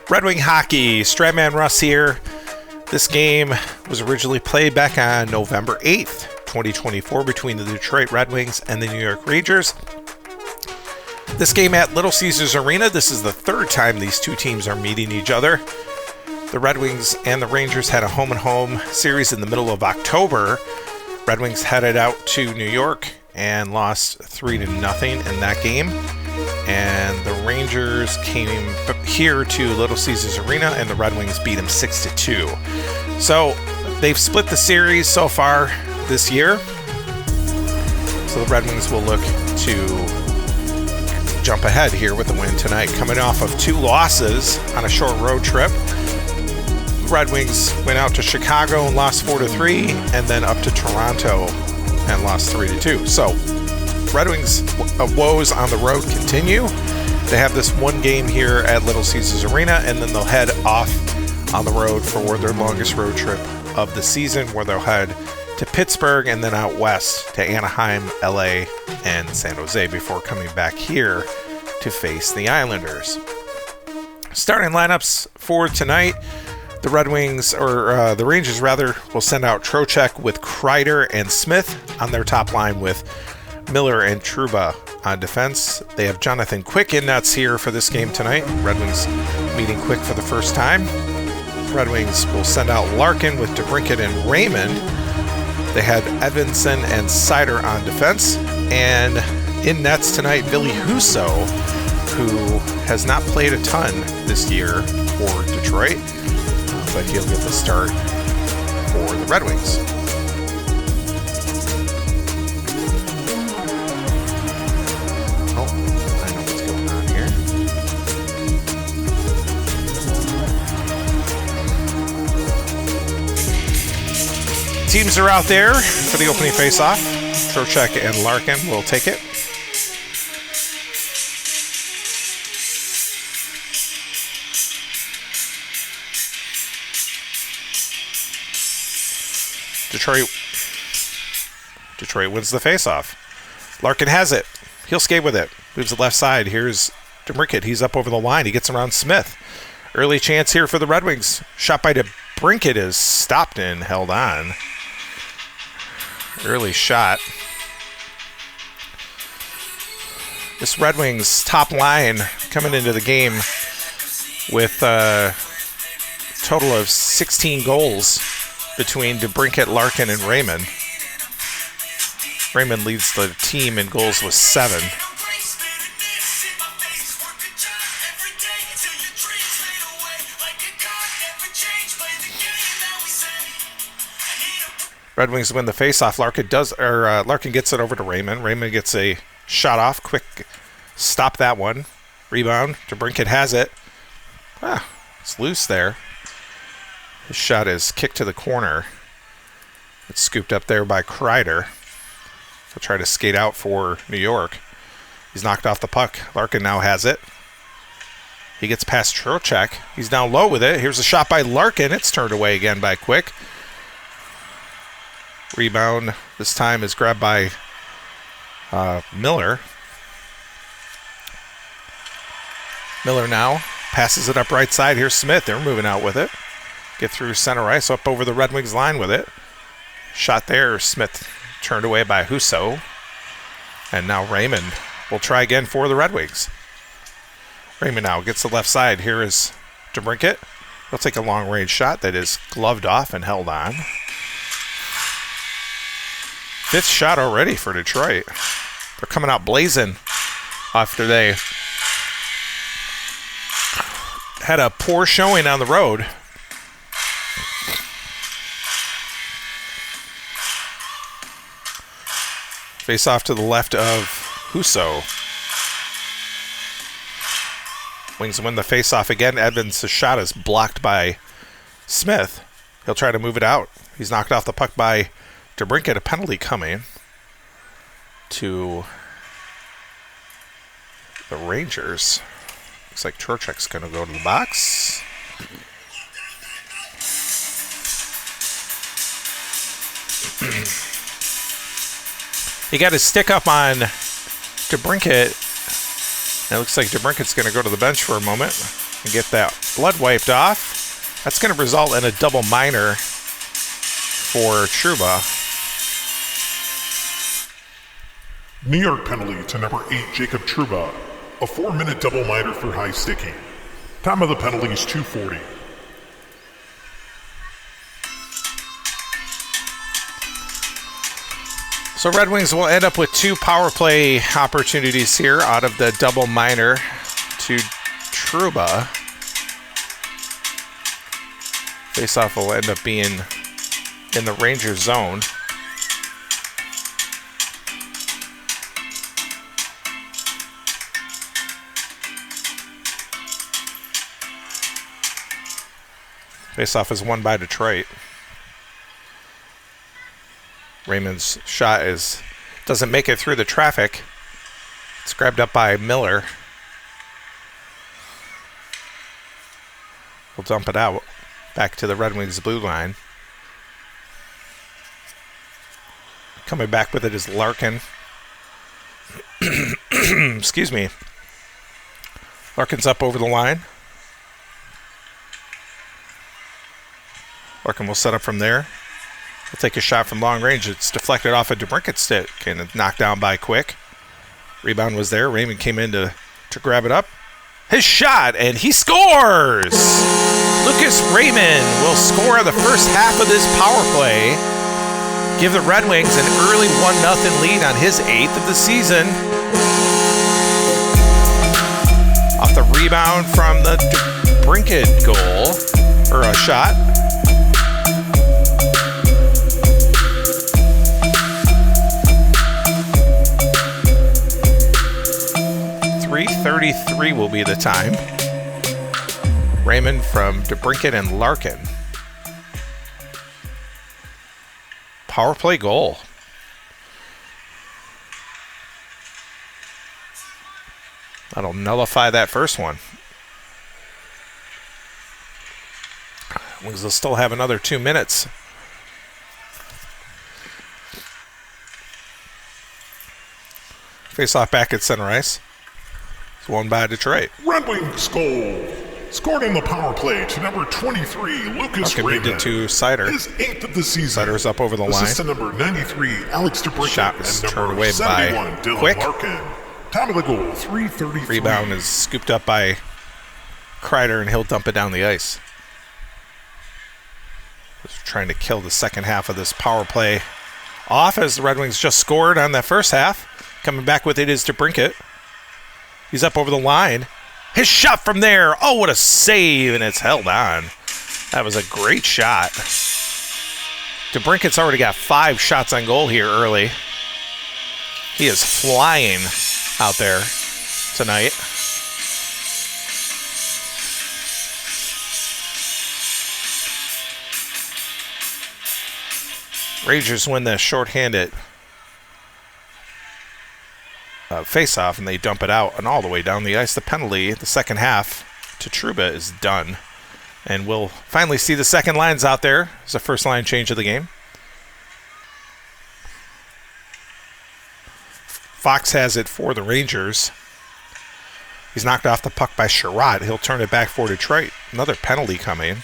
Red Wing hockey, Stratman Russ here. This game was originally played back on November 8th, 2024 between the Detroit Red Wings and the New York Rangers. This game at Little Caesars Arena, this is the third time these two teams are meeting each other. The Red Wings and the Rangers had a home-and-home series in the middle of October. Red Wings headed out to New York and lost 3-0 in that game. And the Rangers came here to Little Caesars Arena, and the Red Wings beat them 6-2. So they've split the series so far this year. So the Red Wings will look to jump ahead here with the win tonight, coming off of 2 losses on a short road trip. The Red Wings went out to Chicago and lost 4-3, and then up to Toronto and lost 3-2. So Red Wings woes on the road continue. They have this one game here at Little Caesars Arena, and then they'll head off on the road for their longest road trip of the season, where they'll head to Pittsburgh and then out west to Anaheim, LA, and San Jose before coming back here to face the Islanders. Starting lineups for tonight, the Red Wings, or the Rangers rather, will send out Trocheck with Kreider and Smith on their top line with Miller and Trouba on defense. They have Jonathan Quick in nets here for this game tonight. Red Wings meeting Quick for the first time. Red Wings will send out Larkin with DeBrincat and Raymond. They had Edvinsson and Seider on defense. And in nets tonight, Ville Husso, who has not played a ton this year for Detroit, but he'll get the start for the Red Wings. Teams are out there for the opening face-off. Trocheck and Larkin will take it. Detroit wins the face-off. Larkin has it. He'll skate with it. Moves the left side. Here's DeBrincat. He's up over the line. He gets around Smith. Early chance here for the Red Wings. Shot by DeBrincat is stopped and held on. Early shot. This Red Wings top line coming into the game with a total of 16 goals between DeBrincat, Larkin, and Raymond. Raymond leads the team in goals with 7. Red Wings win the faceoff. Larkin gets it over to Raymond. Raymond gets a shot off. Quick stop that one. Rebound. DeBrincat has it. It's loose there. His shot is kicked to the corner. It's scooped up there by Kreider. He'll try to skate out for New York. He's knocked off the puck. Larkin now has it. He gets past Trocheck. He's now low with it. Here's a shot by Larkin. It's turned away again by Quick. Rebound this time is grabbed by Miller. Miller now passes it up right side. Here's Smith. They're moving out with it. Get through center ice, up over the Red Wings line with it. Shot there. Smith turned away by Husso. And now Raymond will try again for the Red Wings. Raymond now gets the left side. Here is DeBrincat. He'll take a long-range shot that is gloved off and held on. 5th shot already for Detroit. They're coming out blazing after they had a poor showing on the road. Face off to the left of Husso. Wings win the face off again. Edmonds' shot is blocked by Smith. He'll try to move it out. He's knocked off the puck by DeBrincat. A penalty coming to the Rangers. Looks like Trocheck's going to go to the box. He got his stick up on DeBrincat. It looks like DeBrincat's going to go to the bench for a moment. and get that blood wiped off. That's going to result in a double minor for Trouba. New York penalty to number 8, Jacob Trouba. A 4-minute double minor for high sticking. Time of the penalty is 2:40. So Red Wings will end up with 2 power play opportunities here out of the double minor to Trouba. Faceoff will end up being in the Rangers zone. Faceoff is won by Detroit. Raymond's shot doesn't make it through the traffic. It's grabbed up by Miller. We'll dump it out back to the Red Wings blue line. Coming back with it is Larkin. Excuse me. Larkin's up over the line. Larkin will set up from there. He'll take a shot from long range. It's deflected off a DeBrincat's stick and knocked down by Quick. Rebound was there. Raymond came in to grab it up. His shot, and he scores! Lucas Raymond will score the first half of this power play. Give the Red Wings an early 1-0 lead on his 8th of the season. Off the rebound from the DeBrincat goal, or a shot. 3:33 will be the time. Raymond from DeBrincat and Larkin. Power play goal. That'll nullify that first one. Wings will still have another 2 minutes. Face off back at center ice. It's won by Detroit. Red Wings goal. Scored on the power play to number 23, Lucas Raymond. Moved it to Sider. His 8th of the season. Sider's up over the line. Assist to number 93, Alex DeBrincat. Shot was and turned number away 71, by Dylan Quick. Larkin. Time of the goal, 3:33. Rebound is scooped up by Kreider, and he'll dump it down the ice. Just trying to kill the second half of this power play off, as the Red Wings just scored on that first half. Coming back with it is DeBrincat. He's up over the line. His shot from there. Oh, what a save, and it's held on. That was a great shot. DeBrincat's already got 5 shots on goal here early. He is flying out there tonight. Rangers win the shorthanded face-off, and they dump it out and all the way down the ice. The penalty, the second half to Trouba, is done. And we'll finally see the second lines out there. It's the first line change of the game. Fox has it for the Rangers. He's knocked off the puck by Sherratt. He'll turn it back for Detroit. Another penalty coming.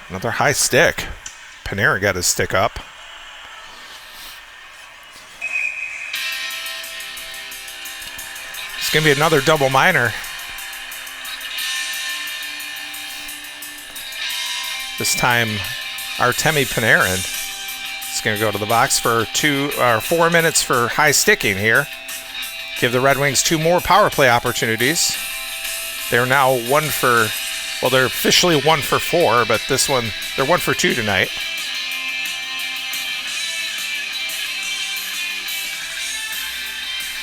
Another high stick. Panarin got his stick up. It's going to be another double minor. This time, Artemi Panarin is going to go to the box for 4 minutes for high sticking here. Give the Red Wings 2 more power play opportunities. They're now they're officially 1 for 4, but this one, they're 1 for 2 tonight.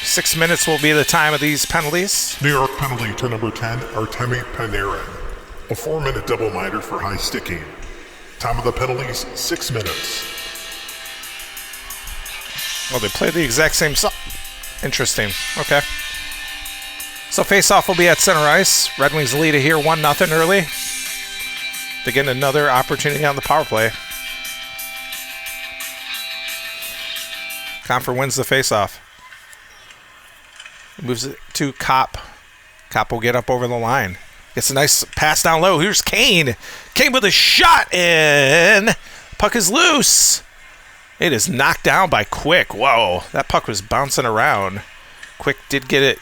Six minutes will be the time of these penalties. New York penalty to number 10, Artemi Panarin. A 4-minute double minor for high sticking. Time of the penalties, 6 minutes. Well, they play the exact same song. Interesting. Okay. So face-off will be at center ice. Red Wings lead it here 1-0 early. They get another opportunity on the power play. Compher wins the face-off. Moves it to Kopp. Kopp will get up over the line. Gets a nice pass down low. Here's Kane. Kane with a shot, and puck is loose. It is knocked down by Quick. Whoa, that puck was bouncing around. Quick did get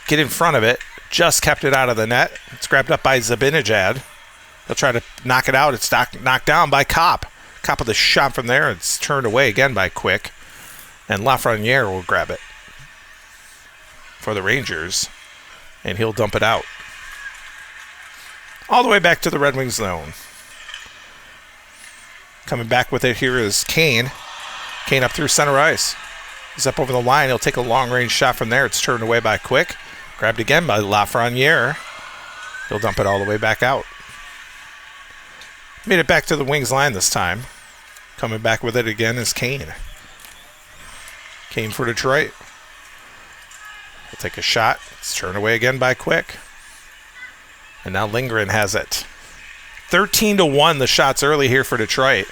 in front of it. Just kept it out of the net. It's grabbed up by Zibanejad. He'll try to knock it out. It's knocked down by Kopp. Kopp with a shot from there. It's turned away again by Quick. And Lafreniere will grab it for the Rangers. And he'll dump it out. All the way back to the Red Wings zone. Coming back with it here is Kane. Kane up through center ice. He's up over the line. He'll take a long-range shot from there. It's turned away by Quick. Grabbed again by Lafreniere. He'll dump it all the way back out. Made it back to the Wings line this time. Coming back with it again is Kane. Kane for Detroit. He'll take a shot. It's turned away again by Quick. And now Lindgren has it. 13-1 the shots early here for Detroit.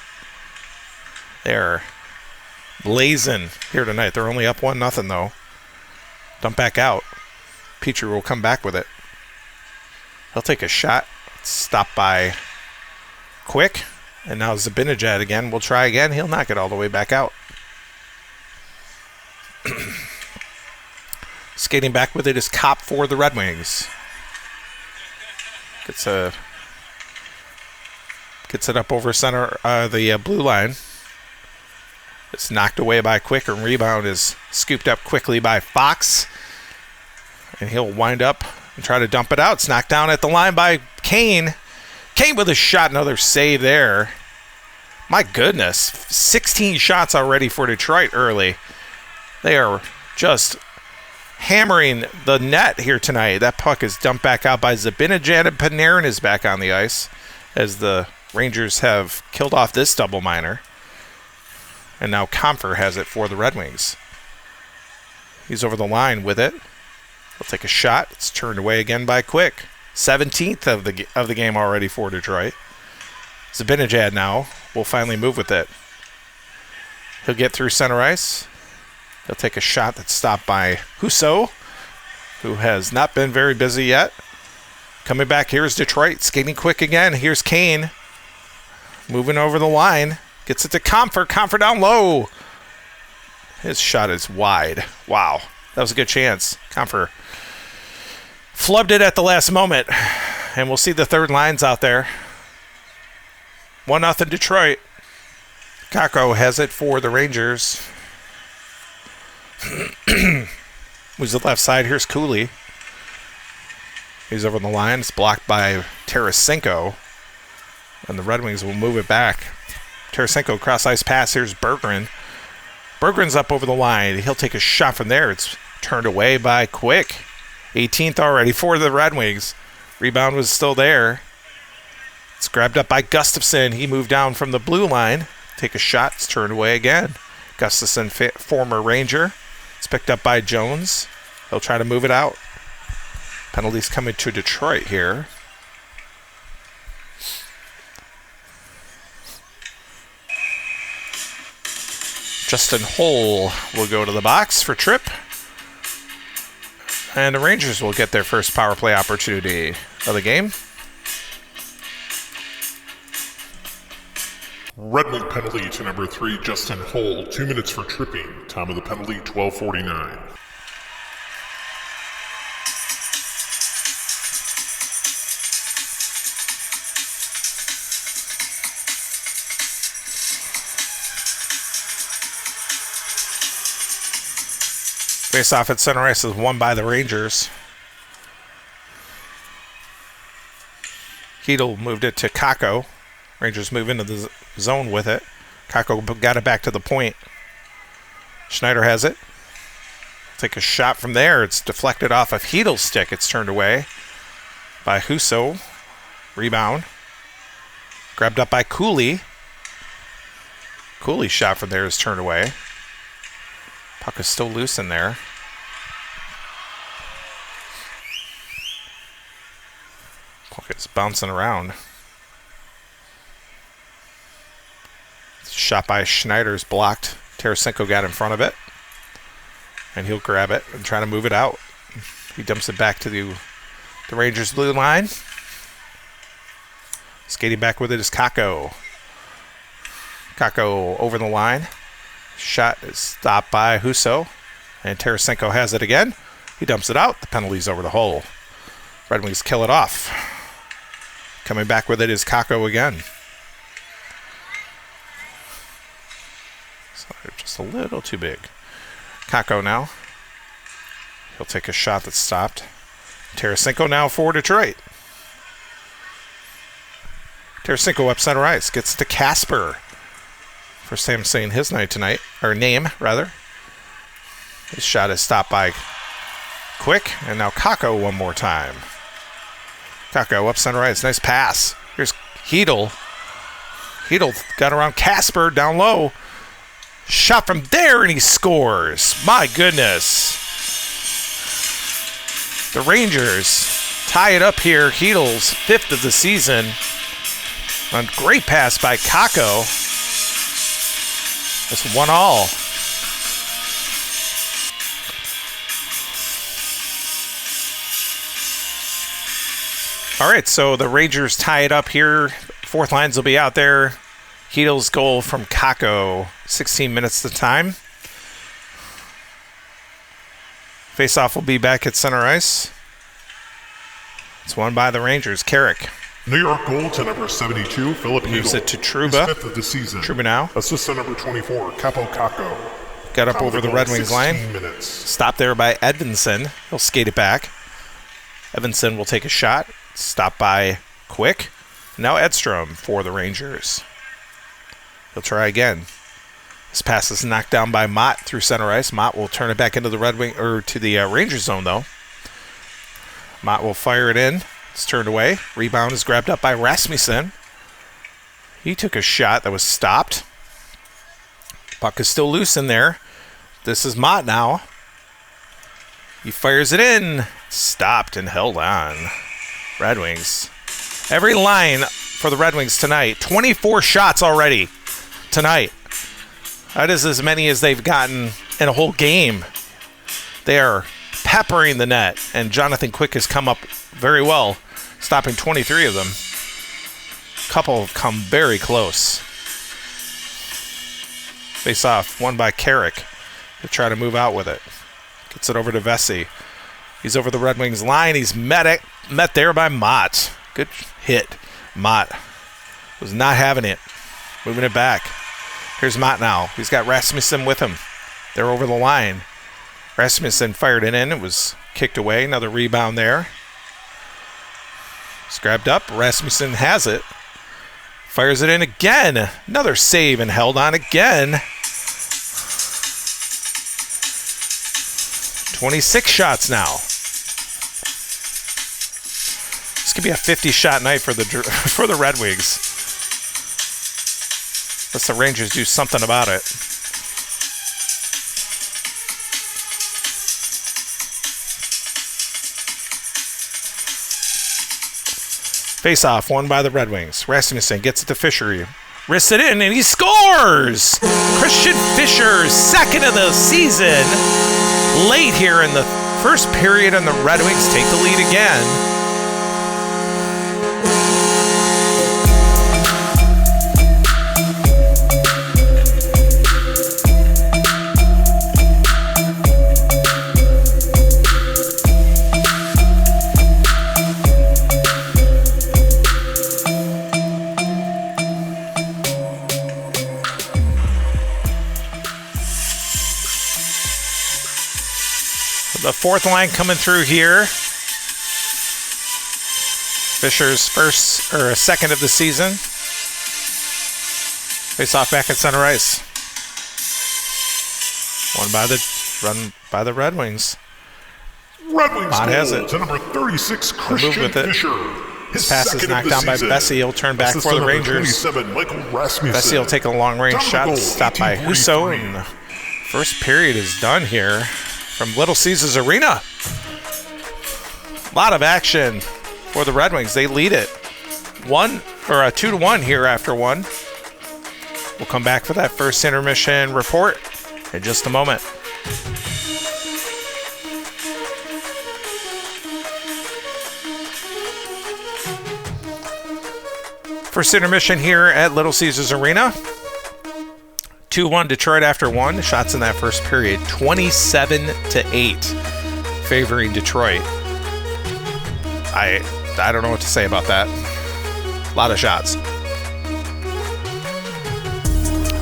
They're blazing here tonight. They're only up 1-0 though. Dump back out. Petrie will come back with it. He'll take a shot. Stopped by Quick. And now Zibanejad again. We'll try again. He'll knock it all the way back out. Skating back with it is Kopp for the Red Wings. Gets it up over center, the blue line. It's knocked away by Quick, and rebound is scooped up quickly by Fox. And he'll wind up and try to dump it out. It's knocked down at the line by Kane. Kane with a shot, another save there. My goodness, 16 shots already for Detroit early. They are just hammering the net here tonight. That puck is dumped back out by Zibanejad, and Panarin is back on the ice as the Rangers have killed off this double minor. And now Comfer has it for the Red Wings. He's over the line with it. He'll take a shot. It's turned away again by Quick. 17th of the game already for Detroit. Zibanejad now will finally move with it. He'll get through center ice. He'll take a shot that's stopped by Husso, who has not been very busy yet. Coming back, here's Detroit, skating quick again. Here's Kane, moving over the line. Gets it to Comfer. Comfer down low. His shot is wide. Wow, that was a good chance. Comfer flubbed it at the last moment. And we'll see the third lines out there. 1-0 Detroit. Kakko has it for the Rangers. Moves to the left side. Here's Cooley. He's over the line. It's blocked by Tarasenko. And the Red Wings will move it back. Tarasenko cross-ice pass. Here's Berggren. Berggren's up over the line. He'll take a shot from there. It's turned away by Quick. 18th already for the Red Wings. Rebound was still there. It's grabbed up by Gustafsson. He moved down from the blue line. Take a shot. It's turned away again. Gustafsson, former Ranger. It's picked up by Jones. He'll try to move it out. Penalties coming to Detroit here. Justin Holl will go to the box for Tripp. And the Rangers will get their first power play opportunity of the game. Red Wing penalty to number 3, Justin Holl. 2 minutes for tripping. Time of the penalty, 12:49. Face-off at center ice is won by the Rangers. Hedel moved it to Kakko. Rangers move into the zone with it. Kakko got it back to the point. Schneider has it. Take a shot from there. It's deflected off of Hedel's stick. It's turned away by Husso. Rebound. Grabbed up by Cooley. Cooley's shot from there is turned away. Puck is still loose in there. Puck is bouncing around. Shot by Schneider's blocked. Tarasenko got in front of it. And he'll grab it and try to move it out. He dumps it back to the Rangers blue line. Skating back with it is Kakko. Kakko over the line. Shot is stopped by Husso. And Tarasenko has it again. He dumps it out. The penalty's over the hole. Red Wings kill it off. Coming back with it is Kakko again. So just a little too big. Kakko now. He'll take a shot that's stopped. Tarasenko now for Detroit. Tarasenko up center ice. Gets to Casper. First time saying his name tonight. Or name, rather. His shot is stopped by Quick. And now Kakko one more time. Kakko up center ice. Nice pass. Here's Hedl. Hedl got around Casper down low. Shot from there and he scores. My goodness. The Rangers tie it up here. Hedl's 5th of the season. A great pass by Kakko. It's 1-1. All right, so the Rangers tie it up here. Fourth lines will be out there. Hedl's goal from Kakko, 16 minutes to time. Faceoff will be back at center ice. It's won by the Rangers. Carrick. New York goal to number 72, Philip Moves Hedl. it to Trouba. His 5th of the season. Trouba now. Assist to number 24, Kaapo Kakko. Got up over the Red Wings line. 16 minutes. Stopped there by Edvinsson. He'll skate it back. Edvinsson will take a shot. Stopped by Quick. Now Edstrom for the Rangers. He'll try again. This pass is knocked down by Mott through center ice. Mott will turn it back into the Red Wing or to the Rangers zone though. Mott will fire it in. It's turned away. Rebound is grabbed up by Rasmussen. He took a shot that was stopped. Puck is still loose in there. This is Mott now. He fires it in. Stopped and held on. Red Wings. Every line for the Red Wings tonight. 24 shots already tonight. That is as many as they've gotten in a whole game. They are peppering the net, and Jonathan Quick has come up very well, stopping 23 of them. A couple have come very close. Face off, won by Carrick. He'll try to move out with it. Gets it over to Vesey. He's over the Red Wings line. He's met there by Mott. Good hit. Mott was not having it. Moving it back. Here's Mott now. He's got Rasmussen with him. They're over the line. Rasmussen fired it in. It was kicked away. Another rebound there. It's grabbed up. Rasmussen has it. Fires it in again. Another save and held on again. 26 shots now. This could be a 50-shot night for the Red Wings. Unless the Rangers do something about it. Face-off, won by the Red Wings. Rasmussen gets it to Fisher. Wrists it in, and he scores! Christian Fisher, 2nd of the season. Late here in the first period, and the Red Wings take the lead again. The fourth line coming through here. Fisher's 2nd of the season. Face off back at center ice. Run by the Red Wings. Red Wings Mott has it. To number 36, Christian Fisher. His pass is knocked down by Vesey. He'll turn back for the Rangers. Vesey will take a long-range shot, stopped by Husso, and the first period is done here from Little Caesars Arena. A lot of action for the Red Wings. They lead it 2-1 here after one. We'll come back for that first intermission report in just a moment. First intermission here at Little Caesars Arena. 2-1 Detroit after one. Shots in that first period, 27-8, favoring Detroit. I don't know what to say about that. A lot of shots.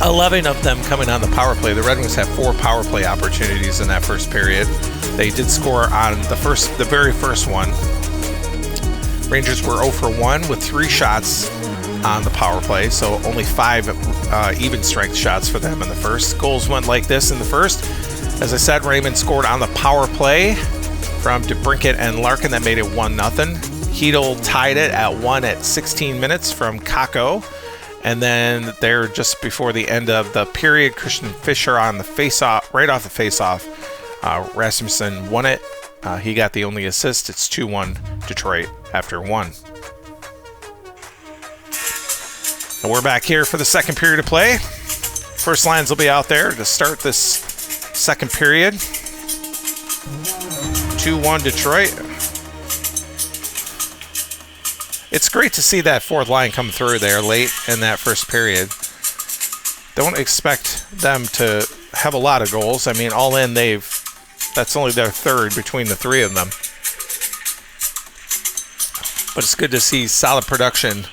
11 of them coming on the power play. The Red Wings had 4 power play opportunities in that first period. They did score on the very first one. Rangers were 0 for 1 with 3 shots on the power play, so only 5 even strength shots for them in the first. Goals went like this in the first. As I said, Raymond scored on the power play from DeBrincat and Larkin. That made it 1-0. Hedel tied it at 1 at 16 minutes from Kakko. And then there, just before the end of the period, Christian Fischer on the face-off, right off the face-off. Rasmussen won it. He got the only assist. It's 2-1 Detroit after 1. And we're back here for the second period of play. First lines will be out there to start this second period. 2-1 Detroit. It's great to see that fourth line come through there late in that first period. Don't expect them to have a lot of goals. I mean, all in, that's only their third between the 3 of them. But it's good to see solid production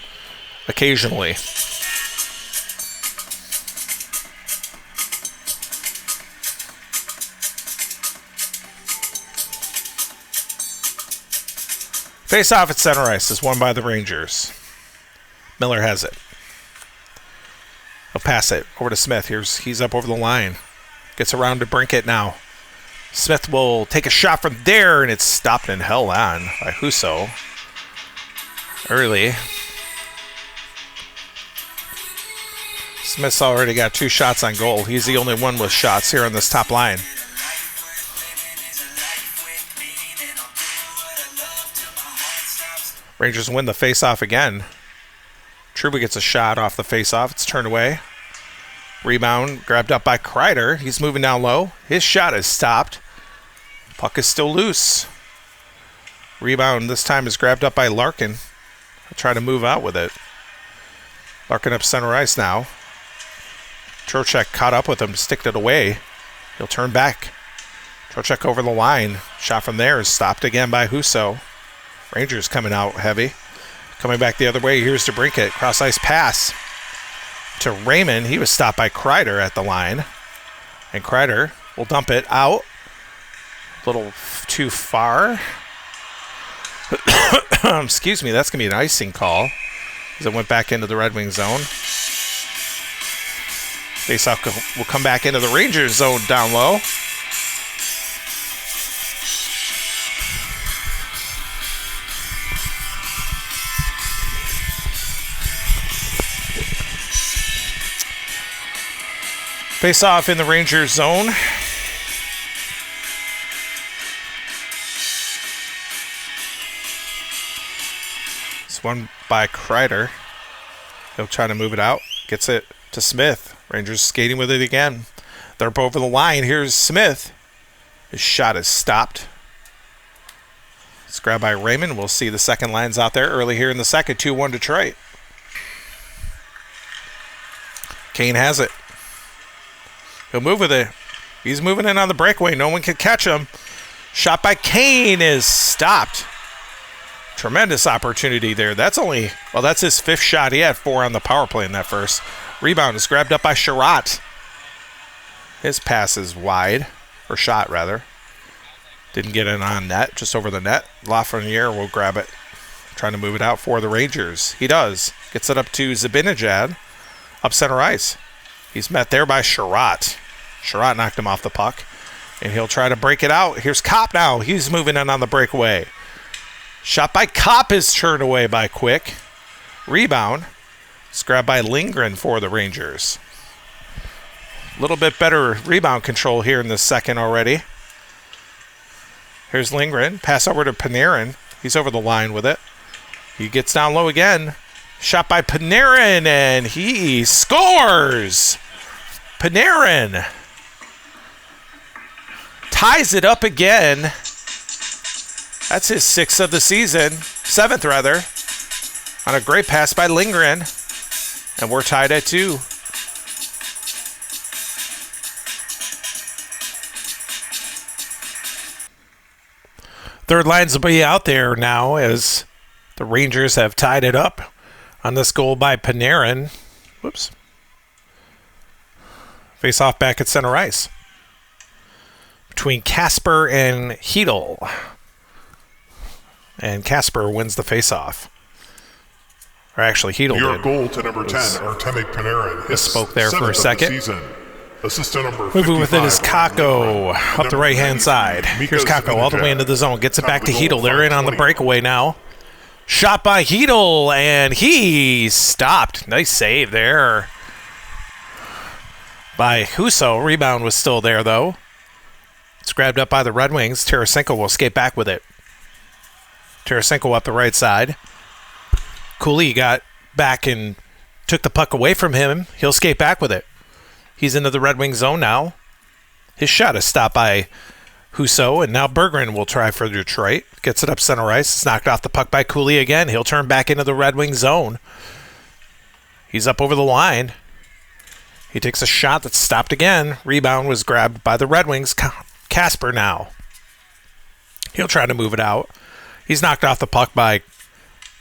occasionally. Face off at center ice is won by the Rangers. Miller has it. He'll pass it over to Smith. He's up over the line. Gets around to DeBrincat now. Smith will take a shot from there, and it's stopped and held on by Husso. Early. Smith's already got 2 shots on goal. He's the only one with shots here on this top line. Rangers win the face-off again. Trouba gets a shot off the face-off. It's turned away. Rebound grabbed up by Kreider. He's moving down low. His shot is stopped. Puck is still loose. Rebound this time is grabbed up by Larkin. He'll try to move out with it. Larkin up center ice now. Trocheck caught up with him, sticked it away. He'll turn back. Trocheck over the line. Shot from there is stopped again by Husso. Rangers coming out heavy. Coming back the other way, here's DeBrincat. Cross-ice pass to Raymond. He was stopped by Kreider at the line. And Kreider will dump it out. A little too far. Excuse me, that's going to be an icing call as it went back into the Red Wing zone. Faceoff will come back into the Rangers zone down low. Face off in the Rangers zone. It's won by Kreider. He'll try to move it out. Gets it to Smith. Rangers skating with it again. They're up over the line. Here's Smith. His shot is stopped. It's grabbed by Raymond. We'll see the second lines out there early here in the second. 2-1 Detroit. Kane has it. He'll move with it. He's moving in on the breakaway. No one can catch him. Shot by Kane is stopped. Tremendous opportunity there. That's his 5th shot. He had 4 on the power play in that first. Rebound is grabbed up by Sherratt. His pass is wide. Or shot, rather. Didn't get it on net. Just over the net. Lafreniere will grab it. Trying to move it out for the Rangers. He does. Gets it up to Zibanejad. Up center ice. He's met there by Sherratt. Sherratt knocked him off the puck. And he'll try to break it out. Here's Kopp now. He's moving in on the breakaway. Shot by Kopp is turned away by Quick. Rebound. It's grabbed by Lindgren for the Rangers. A little bit better rebound control here in the second already. Here's Lindgren. Pass over to Panarin. He's over the line with it. He gets down low again. Shot by Panarin, and he scores! Panarin ties it up again. That's his 6th of the season. 7th, rather. on a great pass by Lindgren. And we're tied at 2. Third lines will be out there now as the Rangers have tied it up on this goal by Panarin. Whoops. Face off back at center ice between Kasper and Hedel. And Kasper wins the face-off. Or actually, Hedel Your did. goal to number 10, Artemi Panarin. Spoke there for a second. Assistant number Moving with it is Kakko up the right-hand side. Here's Kakko all the way into the zone. Gets it back to Hedel. They're in on the breakaway now. Shot by Hedel, and he stopped. Nice save there by Husso. Rebound was still there, though. It's grabbed up by the Red Wings. Tarasenko will skate back with it. Tarasenko up the right side. Cooley got back and took the puck away from him. He'll skate back with it. He's into the Red Wing zone now. His shot is stopped by Husso, and now Berggren will try for Detroit. Gets it up center ice. It's knocked off the puck by Cooley again. He'll turn back into the Red Wing zone. He's up over the line. He takes a shot that's stopped again. Rebound was grabbed by the Red Wings. Kasper now. He'll try to move it out. He's knocked off the puck by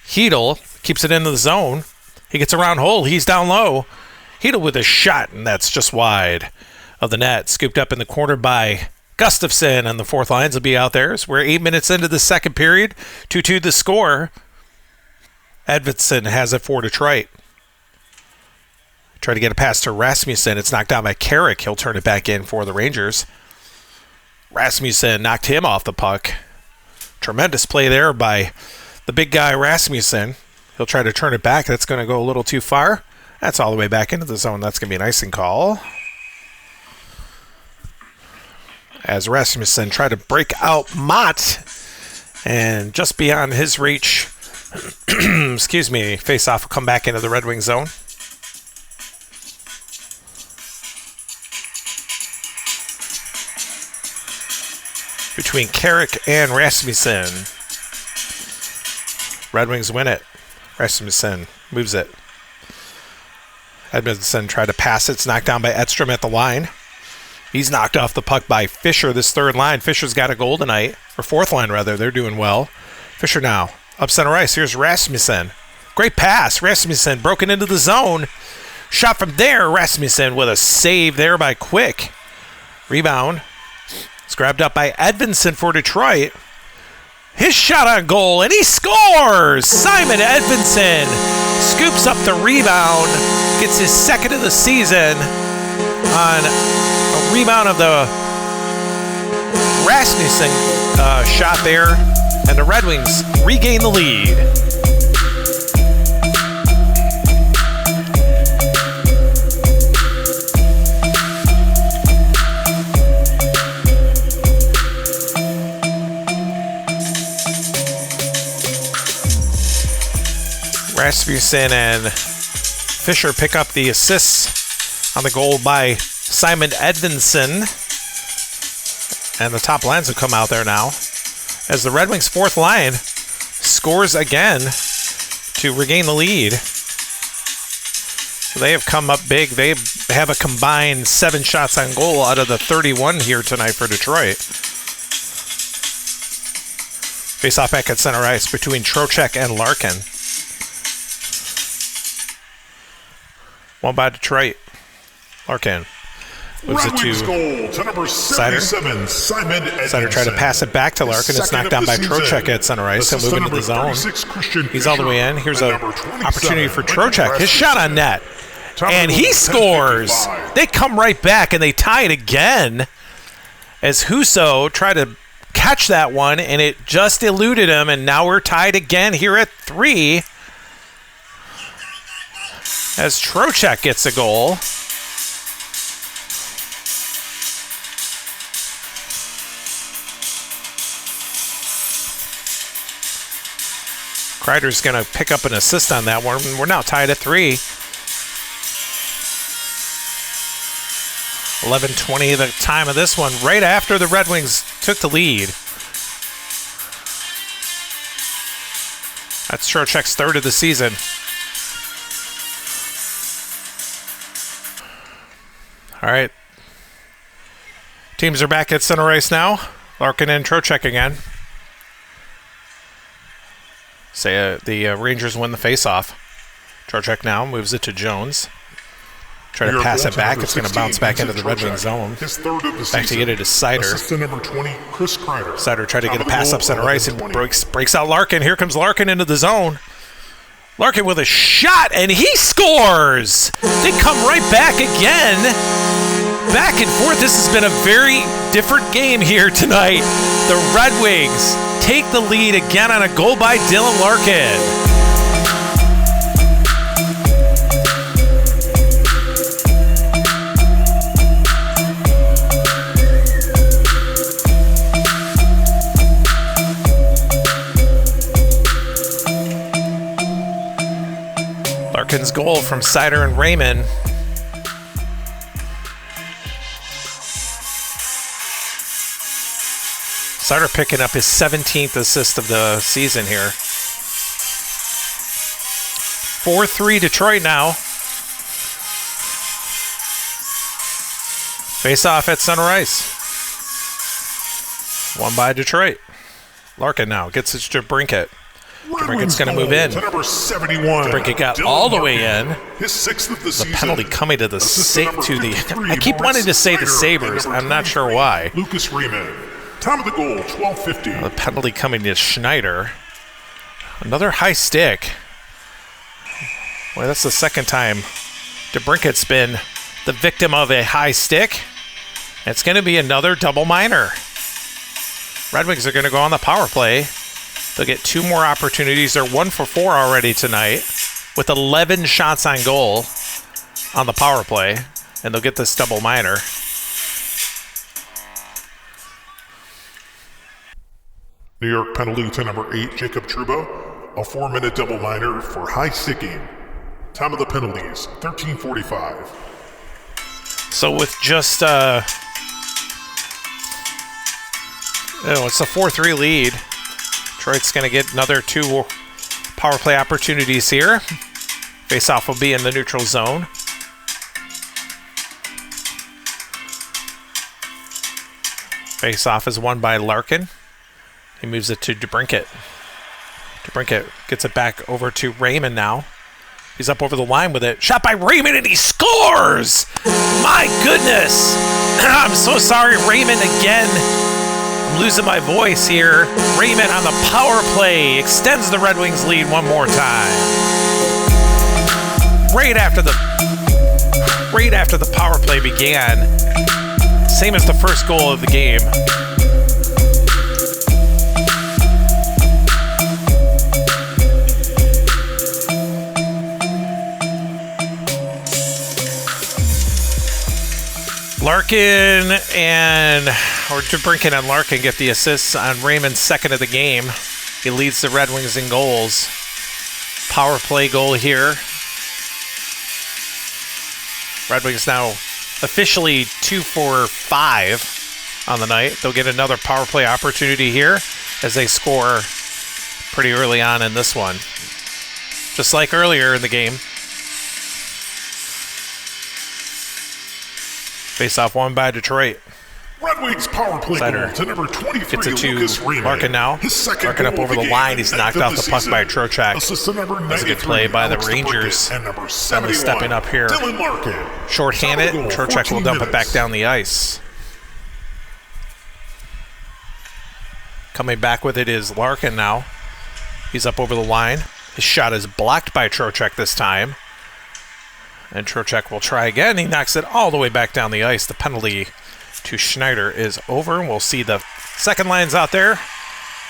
Hedel. Keeps it into the zone. He gets around hole. He's down low. Hedel with a shot, and that's just wide of the net. Scooped up in the corner by Gustafsson, and the fourth lines will be out there. So we're 8 minutes into the second period. 2-2 the score. Edvinsson has it for Detroit. Try to get a pass to Rasmussen. It's knocked down by Carrick. He'll turn it back in for the Rangers. Rasmussen knocked him off the puck. Tremendous play there by the big guy Rasmussen. He'll try to turn it back. That's going to go a little too far. That's all the way back into the zone. That's going to be an icing call. As Rasmussen tried to break out Mott. And just beyond his reach, excuse me, face-off will come back into the Red Wing zone. Between Carrick and Rasmussen. Red Wings win it. Rasmussen moves it. Edmondson tried to pass it. It's knocked down by Edstrom at the line. He's knocked off the puck by Fisher, this third line. Fisher's got a goal tonight. Or fourth line, rather. They're doing well. Fisher now. Up center ice. Here's Rasmussen. Great pass. Rasmussen broken into the zone. Shot from there. Rasmussen with a save there by Quick. Rebound. It's grabbed up by Edvinsson for Detroit. His shot on goal, and he scores! Simon Edvinsson scoops up the rebound, gets his second of the season on a rebound of the Rasmussen shot there, and the Red Wings regain the lead. Rasmussen and Fisher pick up the assists on the goal by Simon Edvinsson. And the top lines have come out there now. As the Red Wings' fourth line scores again to regain the lead. So they have come up big. They have a combined 7 shots on goal out of the 31 here tonight for Detroit. Face off back at center ice between Trocheck and Larkin. One by Detroit. Larkin moves it to goal to number 77, Simon Edvinsson. Sider tried to pass it back to Larkin. It's knocked down by Trocheck at center ice and moving into the zone. He's all the way in. Here's an opportunity for Trocheck. His shot on net. And he scores. They come right back and they tie it again as Husso tried to catch that one and it just eluded him, and now we're tied again here at 3. As Trocheck gets a goal. Kreider's going to pick up an assist on that one. We're now tied at 3. 11:20 the time of this one, right after the Red Wings took the lead. That's Trocheck's third of the season. All right. Teams are back at center ice now. Larkin and Trocheck again. The Rangers win the faceoff. Trocheck now moves it to Jones. Try to pass it back. It's going to bounce back into the Red Wing zone. Back to get it to Sider. Number 20, Chris Kreider. Sider tried to get a pass up center ice and breaks out Larkin. Here comes Larkin into the zone. Larkin with a shot, and he scores! They come right back again. Back and forth. This has been a very different game here tonight. The Red Wings take the lead again on a goal by Dylan Larkin. Larkin's goal from Sider and Raymond. Sider picking up his 17th assist of the season here. 4-3 Detroit now. Face off at center ice. Won by Detroit. Larkin now gets it to Brinkett. Brinket's going to move in. Number 71. Brinkett got all the way in. His 6th of the season. The penalty coming to the I keep wanting to say the Sabres. I'm not sure why. Lucas Raymond. Time of the goal, 12:50. The penalty coming to Schneider. Another high stick. Boy, that's the second time DeBrinket's been the victim of a high stick. It's going to be another double minor. Red Wings are going to go on the power play. They'll get 2 more opportunities. They're 1 for 4 already tonight with 11 shots on goal on the power play, and they'll get this double minor. New York penalty to number 8, Jacob Trouba. A 4-minute double minor for high sticking. Time of the penalties, 13:45. So with just, it's a 4-3 lead. Detroit's going to get another 2 power play opportunities here. Face-off will be in the neutral zone. Face-off is won by Larkin. He moves it to DeBrincat. DeBrincat gets it back over to Raymond now. He's up over the line with it. Shot by Raymond, and he scores! My goodness! I'm so sorry, Raymond again. I'm losing my voice here. Raymond on the power play extends the Red Wings lead one more time. Right after the power play began. Same as the first goal of the game. DeBrincat and Larkin get the assists on Raymond's second of the game. He leads the Red Wings in goals. Power play goal here. Red Wings now officially 2 for 5 on the night. They'll get another power play opportunity here as they score pretty early on in this one. Just like earlier in the game. Face-off won by Detroit. Red Wings power play goal to number 23, gets it to Lucas Raymond. Larkin now. Larkin up over the line. He's knocked off the puck by Trocheck. That's a good play by the Rangers. Stepping up here. Short-handed. Trocheck will dump it back down the ice. Coming back with it is Larkin now. He's up over the line. His shot is blocked by Trocheck this time. And Trocheck will try again. He knocks it all the way back down the ice. The penalty to Schneider is over. We'll see the second lines out there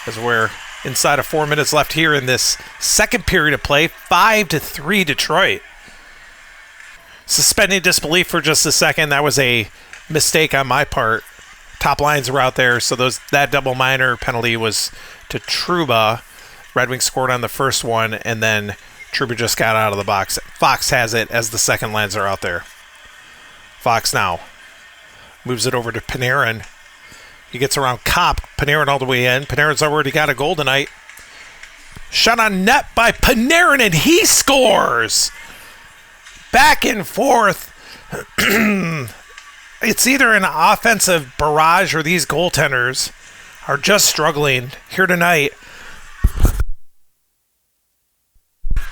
as we're inside of 4 minutes left here in this second period of play. 5-3 Detroit. Suspending disbelief for just a second. That was a mistake on my part. Top lines were out there, so that double minor penalty was to Trouba. Red Wings scored on the first one, and then Trouba just got out of the box. Fox has it as the second lines are out there. Fox now moves it over to Panarin. He gets around Kopp. Panarin all the way in. Panarin's already got a goal tonight. Shot on net by Panarin, and he scores. Back and forth. It's either an offensive barrage or these goaltenders are just struggling here tonight.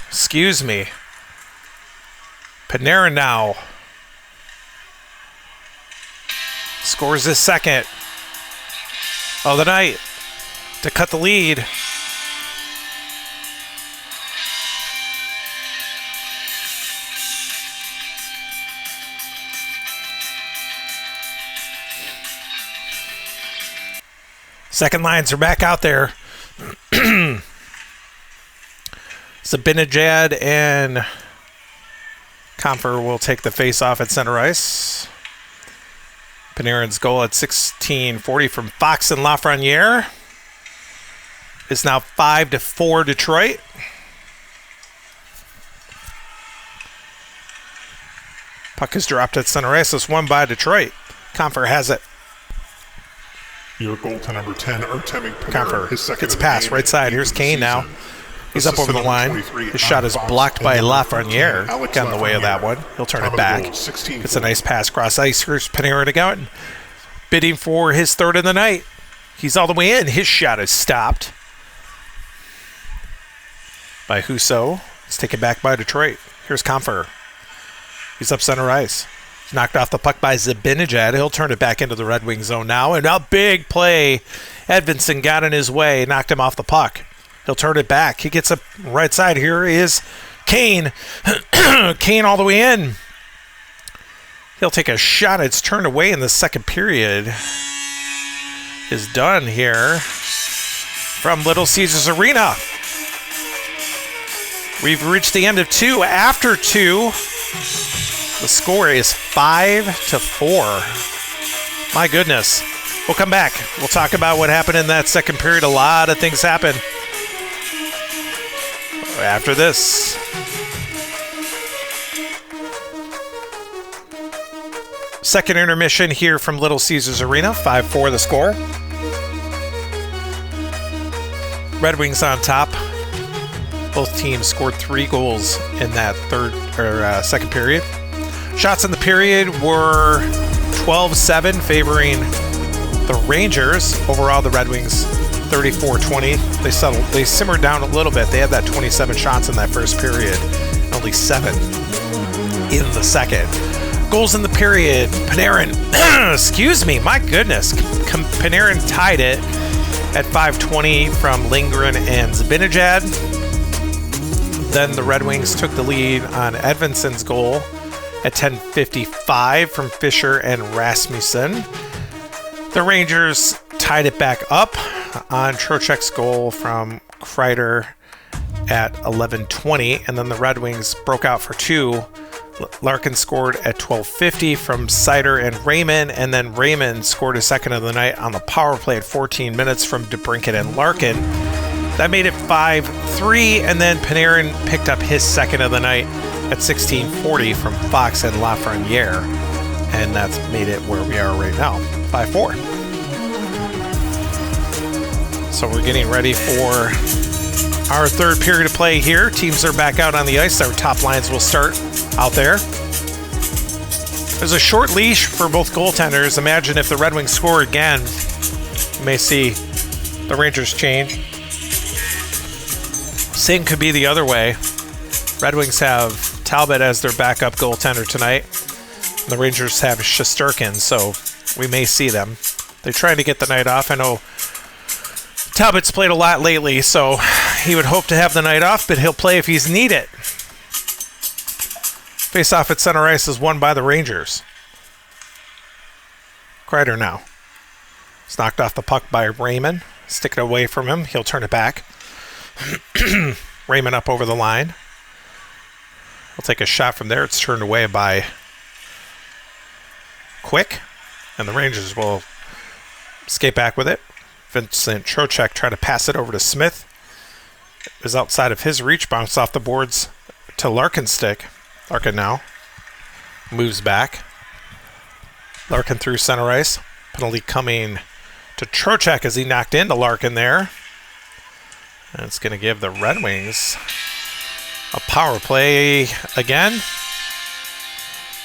Excuse me. Panarin now scores his second of the night to cut the lead. Second lines are back out there. Zibanejad and Comfer will take the face-off at center ice. Panarin's goal at 16:40 from Fox and Lafreniere is now 5-4 Detroit. Puck is dropped at center ice. It's won by Detroit. Comfer has it. Your goal to number 10, Artemi Panarin. Comfer His second gets of the pass game right side. and Here's eighth of the Kane now. season. He's up over the line. 23 His shot on is Fox blocked by and number 14, Lafreniere. Alex Got in the way of that Lafreniere. one. He'll turn Time it of the back. goal, 16-4. It's a nice pass cross ice. Here's Panarin again, bidding for his third of the night. He's all the way in. His shot is stopped by Husso. It's taken back by Detroit. Here's Comfer. He's up center ice. He's knocked off the puck by Zibanejad. He'll turn it back into the Red Wing zone now. And a big play. Edvinsson got in his way, knocked him off the puck. He'll turn it back. He gets up right side. Here is Kane. Kane all the way in. He'll take a shot. It's turned away in the second period. Is done here from Little Caesars Arena. We've reached the end of 2. After 2, the score is 5-4. My goodness. We'll come back. We'll talk about what happened in that second period. A lot of things happened after this. Second intermission here from Little Caesars Arena. 5-4 the score. Red Wings on top. Both teams scored 3 goals in that second period. Shots in the period were 12-7 favoring the Rangers. Overall, the Red Wings 34-20. They simmered down a little bit. They had that 27 shots in that first period, only 7 in the second. Goals in the period, Panarin, excuse me, my goodness. Panarin tied it at 5:20 from Lindgren and Zibanejad. Then the Red Wings took the lead on Edvinsson's goal at 10:55 from Fischer and Rasmussen. The Rangers tied it back up on Trocheck's goal from Kreider at 11:20, and then the Red Wings broke out for 2. Larkin scored at 12:50 from Seider and Raymond, and then Raymond scored his second of the night on the power play at 14 minutes from DeBrincat and Larkin. That made it 5-3, and then Panarin picked up his second of the night at 16:40 from Fox and Lafreniere, and that's made it where we are right now, 5-4. So we're getting ready for our third period of play here. Teams are back out on the ice. Our top lines will start out there. There's a short leash for both goaltenders. Imagine if the Red Wings score again, you may see the Rangers change. Same could be the other way. Red Wings have Talbot as their backup goaltender tonight. The Rangers have Shesterkin, so we may see them. They're trying to get the night off. I know Talbot's played a lot lately, so he would hope to have the night off, but he'll play if he's needed. Face-off at center ice is won by the Rangers. Kreider now. It's knocked off the puck by Raymond. Stick it away from him. He'll turn it back. Raymond up over the line. He'll take a shot from there. It's turned away by Quick, and the Rangers will skate back with it. Vincent Trocheck tried to pass it over to Smith. It was outside of his reach, bounced off the boards to Larkin's stick. Larkin now moves back. Larkin through center ice. Penalty coming to Trocheck as he knocked into Larkin there. And it's going to give the Red Wings a power play again.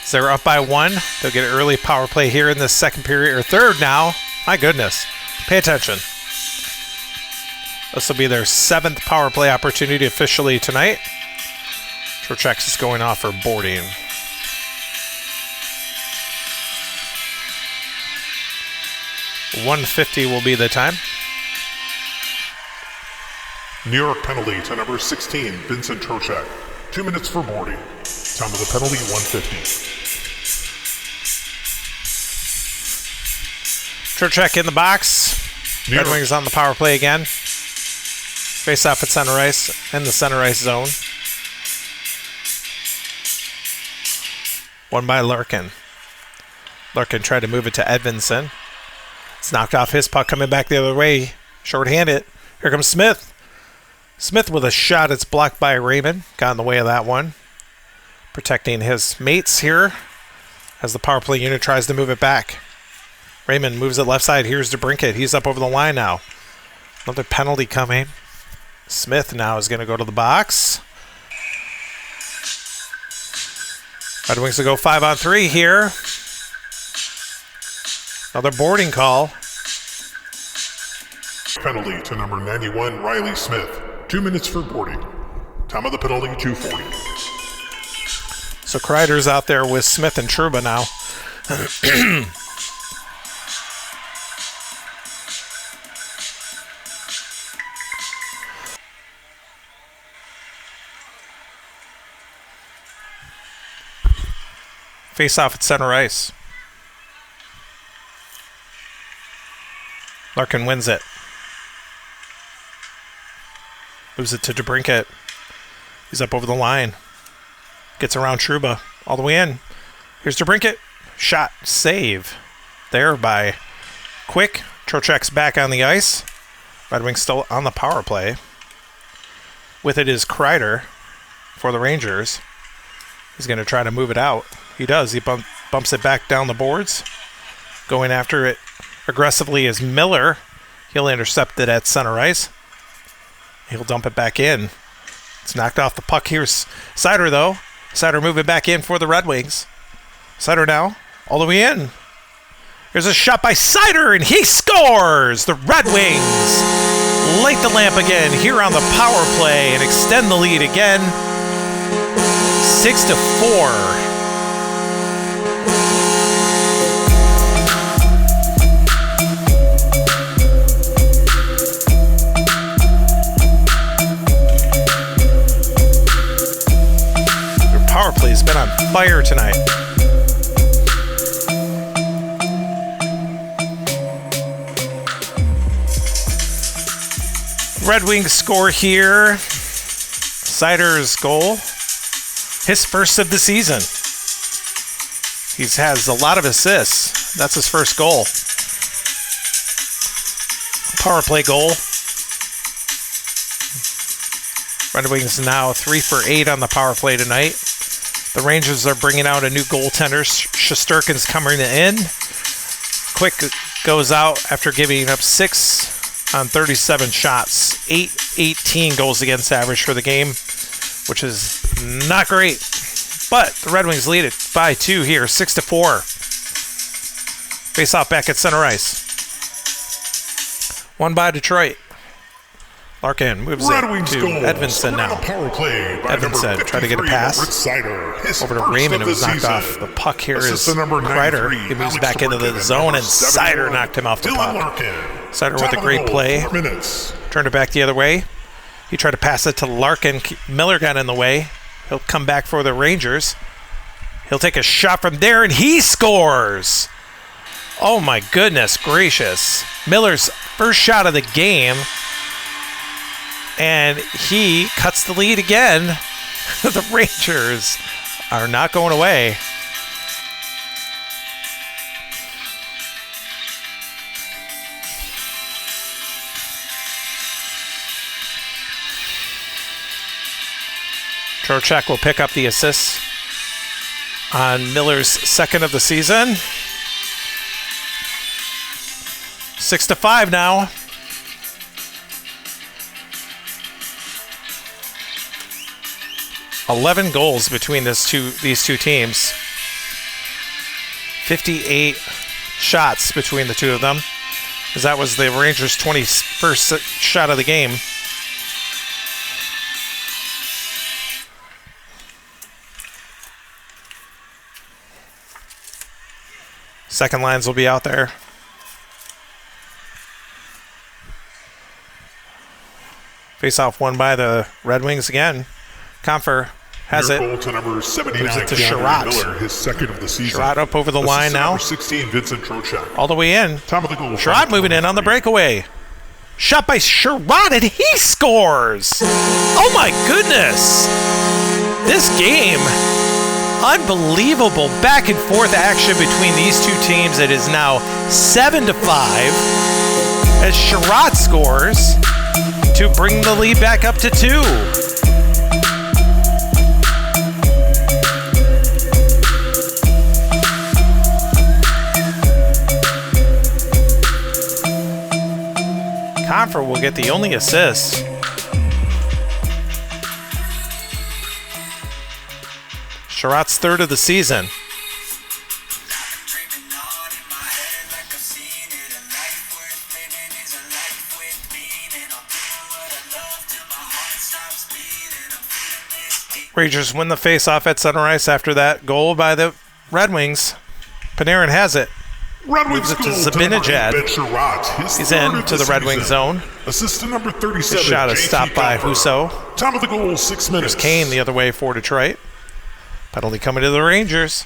So they're up by 1. They'll get an early power play here in the second period, or third now. My goodness. Pay attention. This will be their 7th power play opportunity officially tonight. Trocheck is going off for boarding. .150 will be the time. New York penalty to number 16, Vincent Trocheck. 2 minutes for boarding. Time of the penalty, 150. Trocheck in the box. Red Wings on the power play again. Face off at center ice in the center ice zone. Won by Larkin. Larkin tried to move it to Edvinsson. It's knocked off his puck, coming back the other way. Short-handed. Here comes Smith. Smith with a shot. It's blocked by Raymond. Got in the way of that one. Protecting his mates here as the power play unit tries to move it back. Raymond moves it left side. Here's DeBrincat. He's up over the line now. Another penalty coming. Smith now is going to go to the box. Red Wings will go 5-on-3 here. Another boarding call. Penalty to number 91, Riley Smith. 2 minutes for boarding. Time of the penalty, 2:40. So Kreider's out there with Smith and Trouba now. Face off at center ice. Larkin wins it. Moves it to DeBrincat. He's up over the line. Gets around Trouba. All the way in. Here's DeBrincat. Shot. Save. There by Quick. Trocheck's back on the ice. Red Wings still on the power play. With it is Kreider for the Rangers. He's going to try to move it out. He does. He bumps it back down the boards. Going after it aggressively is Miller. He'll intercept it at center ice. He'll dump it back in. It's knocked off the puck. Here's Sider, though. Sider moving back in for the Red Wings. Sider now, all the way in. There's a shot by Sider, and he scores! The Red Wings light the lamp again here on the power play and extend the lead again. 6-4. Power play's been on fire tonight. Red Wings score here. Sider's goal. His first of the season. He has a lot of assists. That's his first goal. Power play goal. Red Wings now 3 for 8 on the power play tonight. The Rangers are bringing out a new goaltender. Shesterkin's coming in. Quick goes out after giving up 6 on 37 shots. 8-18 goals against average for the game, which is not great. But the Red Wings lead it by 2 here, 6-4. Face off back at center ice. Won by Detroit. Larkin moves it to Edvinsson now. Edvinsson tried to get a pass over to Raymond. It was knocked off. The puck here is Kreider. He moves back into the zone, and Sider knocked him off the puck. Sider with a great play. Turned it back the other way. He tried to pass it to Larkin. Miller got in the way. He'll come back for the Rangers. He'll take a shot from there, and he scores! Oh my goodness gracious. Miller's first shot of the game. And he cuts the lead again. The Rangers are not going away. Trocheck will pick up the assist on Miller's second of the season. 6-5 now. 11 goals between these two teams. 58 shots between the two of them, because that was the Rangers' 21st shot of the game. Second lines will be out there. Face-off won by the Red Wings again. Comfer has it. Goal to number 79, to Sherratt. Miller, his second of the season. Sherratt up over the line now. Number 16, Vincent Trocheck. All the way in. Top of the goal. Sherratt moving in on the breakaway. Shot by Sherratt, and he scores! Oh my goodness! This game, unbelievable back and forth action between these two teams. It is now 7-5 as Sherratt scores to bring the lead back up to 2. Comfer will get the only assist. Sherratt's third of the season. Rangers win the face-off at center ice after that goal by the Red Wings. Panarin has it. Red Wings moves it to goal Zibanejad. Ben Sherratt, He's in to the Red Wings zone. Assist to number The 37. shot is stopped by Husso. Top of the goal, 6 minutes. There's Kane the other way for Detroit. Penalty coming to the Rangers.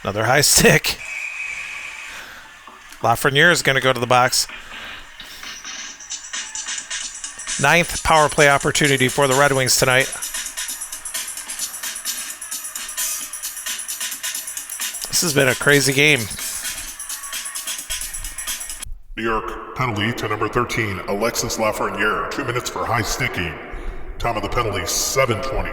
Another high stick. Lafreniere is going to go to the box. 9th power play opportunity for the Red Wings tonight. This has been a crazy game. New York penalty to number 13, Alexis Lafreniere. 2 minutes for high sticking. Time of the penalty, 7:20.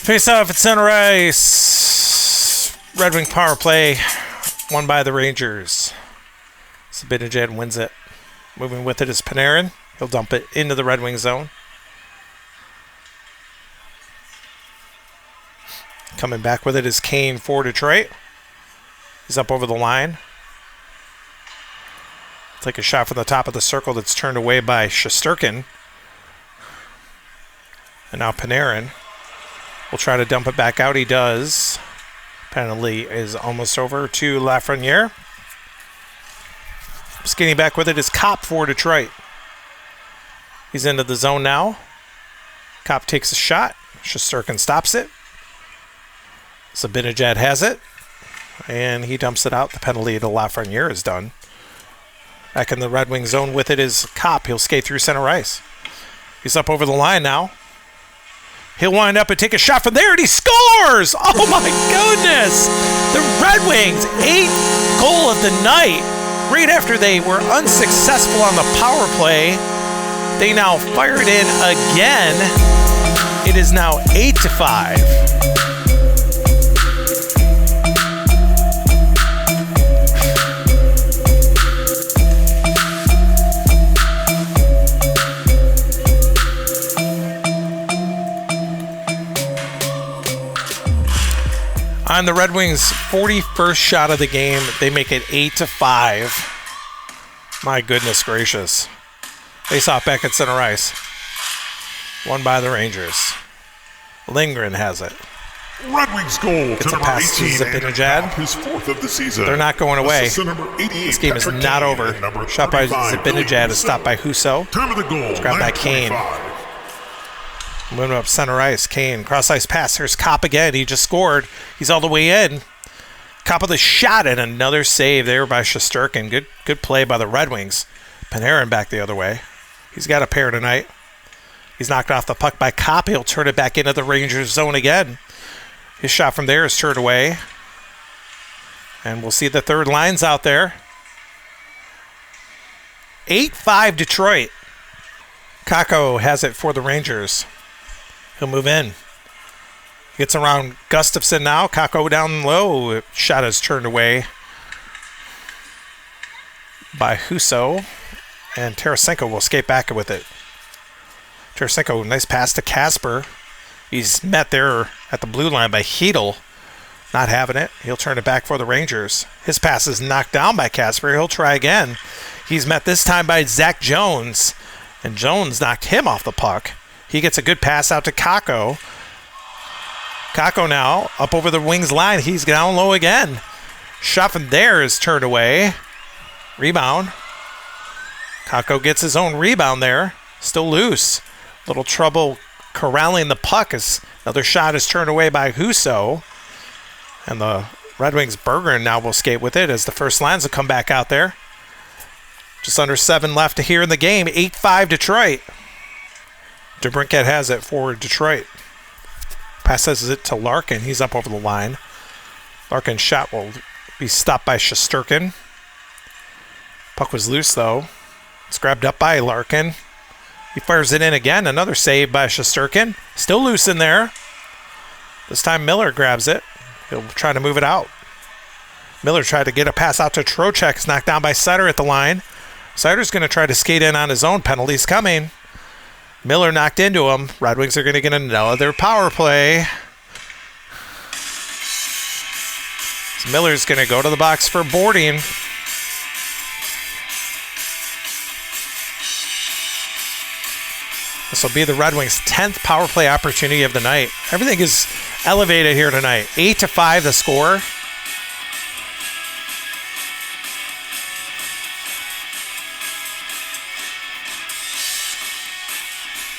Face off at center ice. Red Wing power play won by the Rangers. Zibanejad wins it. Moving with it is Panarin. He'll dump it into the Red Wing zone. Coming back with it is Kane for Detroit. He's up over the line. Take a shot from the top of the circle that's turned away by Shesterkin. And now Panarin will try to dump it back out. He does. Penalty is almost over to Lafreniere. Skinny back with it is Kopp for Detroit. He's into the zone now. Kopp takes a shot. Shesterkin stops it. Zibanejad has it. And he dumps it out. The penalty to Lafreniere is done. Back in the Red Wing zone with it is Kopp. He'll skate through center ice. He's up over the line now. He'll wind up and take a shot from there, and he scores! Oh my goodness! The Red Wings' 8th goal of the night. Right after they were unsuccessful on the power play, they now fire it in again. It is now 8-5. On the Red Wings' 41st shot of the game, they make it 8-5. My goodness gracious. Face off back at center ice. Won by the Rangers. Lindgren has it. Red Wings goal Gets to a number pass to 18, Zibanejad. his 4th of the season. They're not going away. Assist to number 88, This game is Patrick not Kane, over. and number Shot by 35, Zibanejad is stopped by Husso. Time of the goal, Grabbed by Kane. 9:25. Moving up center ice. Kane, cross ice pass. Here's Kopp again. He just scored. He's all the way in. Kopp with a shot and another save there by Shesterkin. Good play by the Red Wings. Panarin back the other way. He's got a pair tonight. He's knocked off the puck by Kopp. He'll turn it back into the Rangers zone again. His shot from there is turned away. And we'll see the third lines out there. 8-5 Detroit. Kakko has it for the Rangers. He'll move in. Gets around Gustafsson now. Kakko down low. Shot is turned away by Husso. and Tarasenko will skate back with it. Tarasenko, nice pass to Kasper. He's met there at the blue line by Hedel. Not having it. He'll turn it back for the Rangers. His pass is knocked down by Kasper. He'll try again. He's met this time by Zach Jones, and Jones knocked him off the puck. He gets a good pass out to Kakko. Kakko now up over the wings line. He's down low again. Shot from there is turned away. Rebound. Kakko gets his own rebound there. Still loose. Little trouble corralling the puck as another shot is turned away by Husso. And the Red Wings Bergeron now will skate with it as the first lines will come back out there. Just under 7 left to here in the game. 8-5 Detroit. DeBrincat has it for Detroit. Passes it to Larkin. He's up over the line. Larkin's shot will be stopped by Shesterkin. Puck was loose though. It's grabbed up by Larkin. He fires it in again. Another save by Shesterkin. Still loose in there. This time Miller grabs it. He'll try to move it out. Miller tried to get a pass out to Trocheck. It's knocked down by Seider at the line. Seider's going to try to skate in on his own. Penalties coming. Miller knocked into him. Red Wings are going to get another power play. So Miller's going to go to the box for boarding. This will be the Red Wings' 10th power play opportunity of the night. Everything is elevated here tonight. 8-5 the score.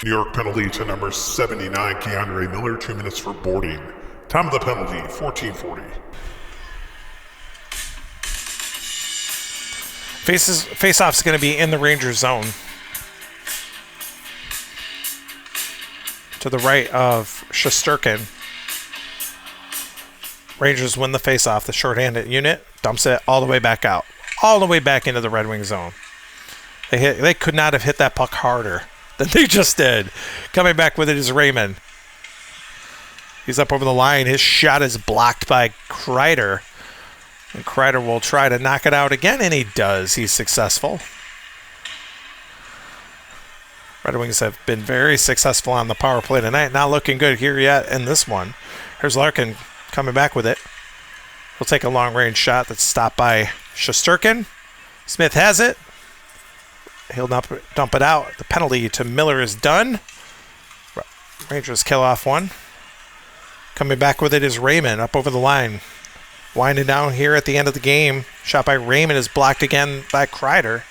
New York penalty to number 79, Keandre Miller, 2 minutes for boarding. Time of the penalty, 14:40. Face-off's going to be in the Rangers zone. To the right of Shesterkin. Rangers win the face-off. The shorthanded unit dumps it all the way back out. All the way back into the Red Wings zone. They could not have hit that puck harder than they just did. Coming back with it is Raymond. He's up over the line. His shot is blocked by Kreider. And Kreider will try to knock it out again, and he does. He's successful. Red Wings have been very successful on the power play tonight. Not looking good here yet in this one. Here's Larkin coming back with it. He'll take a long-range shot that's stopped by Shesterkin. Smith has it. He'll dump it out. The penalty to Miller is done. Rangers kill off one. Coming back with it is Raymond up over the line. Winding down here at the end of the game. Shot by Raymond is blocked again by Kreider.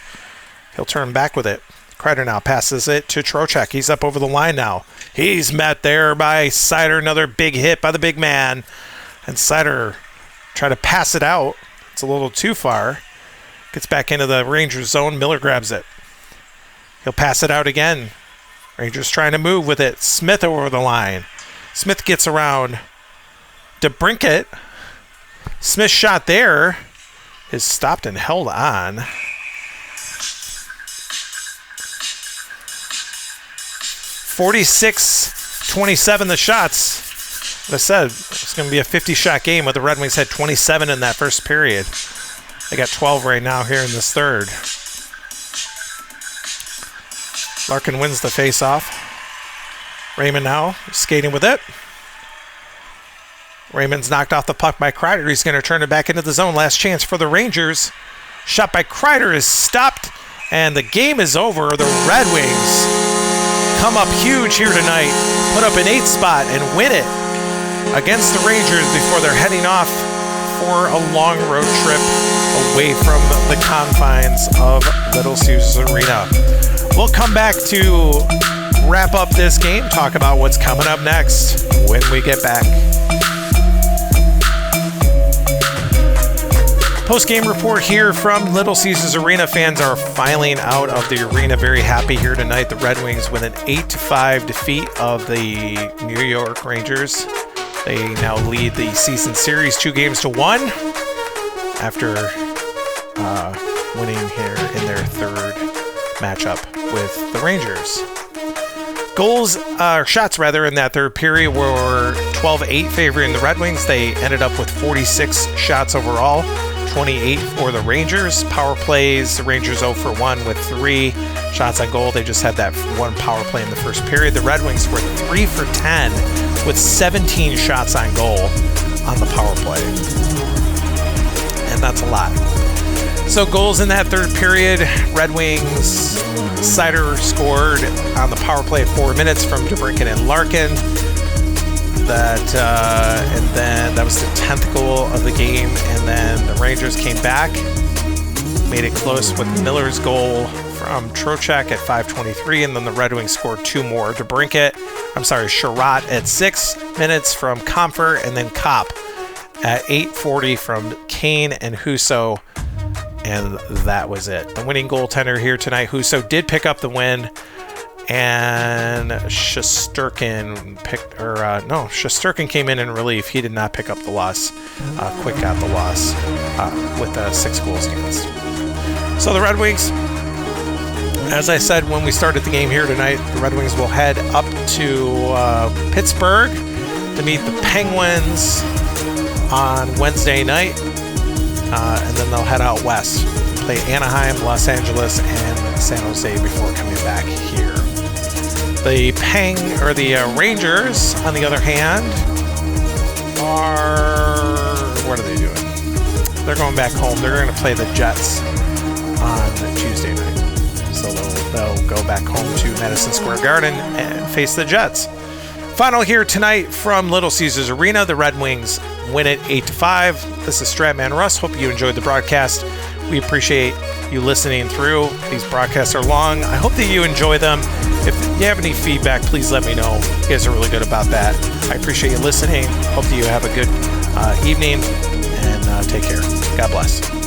He'll turn back with it. Kreider now passes it to Trocheck. He's up over the line now. He's met there by Seider. Another big hit by the big man. And Seider try to pass it out. It's a little too far. Gets back into the Rangers zone. Miller grabs it. He'll pass it out again. Rangers trying to move with it. Smith over the line. Smith gets around DeBrincat. Smith's shot there is stopped and held on. 46-27 the shots. Like I said, it's going to be a 50-shot game, but the Red Wings had 27 in that first period. They got 12 right now here in this third. Larkin wins the face-off. Raymond now skating with it. Raymond's knocked off the puck by Kreider. He's going to turn it back into the zone. Last chance for the Rangers. Shot by Kreider is stopped, and the game is over. The Red Wings come up huge here tonight, put up an 8th spot and win it against the Rangers before they're heading off for a long road trip away from the confines of Little Caesars Arena. We'll come back to wrap up this game, talk about what's coming up next when we get back. Post-game report here from Little Caesars Arena. Fans are filing out of the arena. Very happy here tonight. The Red Wings with an 8-5 defeat of the New York Rangers. They now lead the season series 2-1 after winning here in their third matchup with the Rangers. Shots in that third period were 12-8 favoring the Red Wings. They ended up with 46 shots overall. 28 for the Rangers. Power plays, the Rangers 0 for 1 with 3 shots on goal. They just had that one power play in the first period. The Red Wings were 3 for 10 with 17 shots on goal on the power play. And that's a lot. So goals in that third period. Red Wings, Sider scored on the power play at 4 minutes from DeBrincat and Larkin. And then that was the 10th goal of the game. And then the Rangers came back, made it close with Miller's goal from Trocheck at 5:23, and then the Red Wings scored 2 more. Sherratt at 6 minutes from Comfort, and then Kopp at 8:40 from Kane and Husso, and that was it. The winning goaltender here tonight, Husso, did pick up the win, and Shesterkin came in relief. He did not pick up the loss. Quick got the loss with 6 goals against. So the Red Wings, as I said when we started the game here tonight, the Red Wings will head up to Pittsburgh to meet the Penguins on Wednesday night, and then they'll head out west, play Anaheim, Los Angeles, and San Jose before coming back here. The Rangers, on the other hand, what are they doing? They're going back home. They're going to play the Jets on Tuesday night. So they'll go back home to Madison Square Garden and face the Jets. Final here tonight from Little Caesars Arena. The Red Wings win it 8-5. This is Stratman Russ. Hope you enjoyed the broadcast. We appreciate you listening through. These broadcasts are long. I hope that you enjoy them. If you have any feedback, please let me know. You guys are really good about that. I appreciate you listening. Hope that you have a good evening, and take care. God bless.